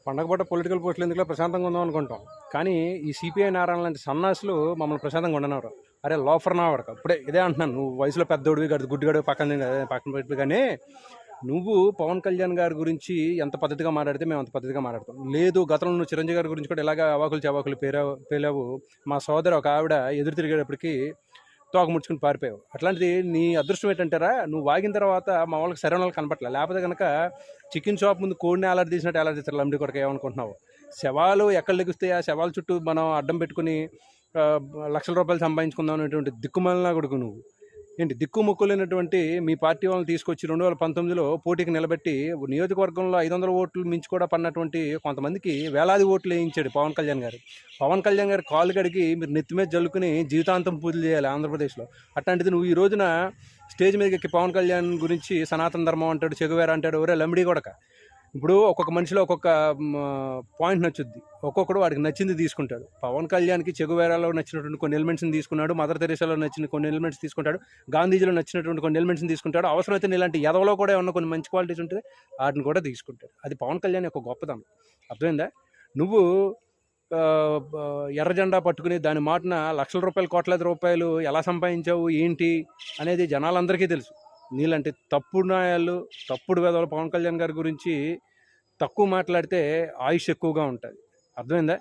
పండగ పూట పొలిటికల్ పోస్టులు ఎందుకులో ప్రశాంతంగా ఉందాం అనుకుంటాం. కానీ ఈ సిపిఐ నారాయణ లాంటి సన్నాసులు మమ్మల్ని ప్రశాంతంగా ఉండనివ్వరు. అరే లోఫర్ నా వాడక ఇప్పుడే ఇదే అంటున్నాను. నువ్వు వయసులో పెద్దోడివి గడు గుడ్డిగాడు పక్కన పెట్టి కానీ నువ్వు పవన్ కళ్యాణ్ గారి గురించి ఎంత పద్ధతిగా మాట్లాడితే మేము అంత పద్ధతిగా మాట్లాడతాం. లేదు గతంలో నువ్వు చిరంజీవి గారి గురించి కూడా ఇలాగ అవాకులు చవాకులు పేలావు. మా సోదరు ఒక ఆవిడ ఎదురు తిరిగేటప్పటికి తోక ముడుచుకుని పారిపోయావు. అట్లాంటిది నీ అదృష్టం ఏంటంటారా, నువ్వు వాగిన తర్వాత మా వాళ్ళకి సరైన వాళ్ళు కనపట్లేదు. లేకపోతే కనుక చికెన్ షాప్ ముందు కోడిని అలర్ట్ తీసినట్టు అలర్ట్ తీస్తారు. లంబడి కొడక ఏమనుకుంటున్నావు? శవాలు ఎక్కడ లెగుస్తాయి? ఆ శవాల చుట్టూ మనం అడ్డం పెట్టుకుని లక్షల రూపాయలు సంపాదించుకుందాం అనేటువంటి దిక్కుమాలినా కొడుకు నువ్వు. ఏంటి దిక్కు ముక్కులేనటువంటి మీ పార్టీ వాళ్ళని తీసుకొచ్చి 2019లో పోటీకి నిలబెట్టి నియోజకవర్గంలో 500 ఓట్లు మించి కూడా పడినటువంటి కొంతమందికి వేలాది ఓట్లు వేయించాడు పవన్ కళ్యాణ్ గారు. పవన్ కళ్యాణ్ గారు కాలు కడిగి మీరు నెత్తి మీద జల్లుకుని జీవితాంతం పూజలు చేయాలి ఆంధ్రప్రదేశ్లో. అట్లాంటిది నువ్వు ఈ రోజున స్టేజ్ మీదకి ఎక్కి పవన్ కళ్యాణ్ గురించి సనాతన ధర్మం అంటాడు, చెగువేర అంటాడు. ఎవరే లంబడి కొడక. ఇప్పుడు ఒక్కొక్క మనిషిలో ఒక్కొక్క పాయింట్ నచ్చుద్ది. ఒక్కొక్కడు వాడికి నచ్చింది తీసుకుంటాడు. పవన్ కళ్యాణ్కి చెగువేరాలో నచ్చినటువంటి కొన్ని ఎలిమెంట్స్ని తీసుకున్నాడు, మదర్ తెరేసాలో నచ్చిన కొన్ని ఎలిమెంట్స్ తీసుకుంటాడు, గాంధీజీలో నచ్చినటువంటి కొన్ని ఎలిమెంట్స్ని తీసుకుంటాడు. అవసరమైతే ఇలాంటి ఎదవలో కూడా ఉన్న కొన్ని మంచి క్వాలిటీస్ ఉంటుంది, వాటిని కూడా తీసుకుంటాడు. అది పవన్ కళ్యాణ్ యొక్క గొప్పతనం. అర్థమైందా? నువ్వు ఎర్ర జెండా పట్టుకుని దాని మాటన లక్షల రూపాయలు, కోట్లాది రూపాయలు ఎలా సంపాదించావు ఏంటి అనేది జనాలందరికీ తెలుసు. నీలాంటి తప్పుడు న్యాయాలు, తప్పుడు వేదవాళ్ళు పవన్ కళ్యాణ్ గారి గురించి తక్కువ మాట్లాడితే ఆయుష్ ఎక్కువగా ఉంటుంది. అర్థమైందా?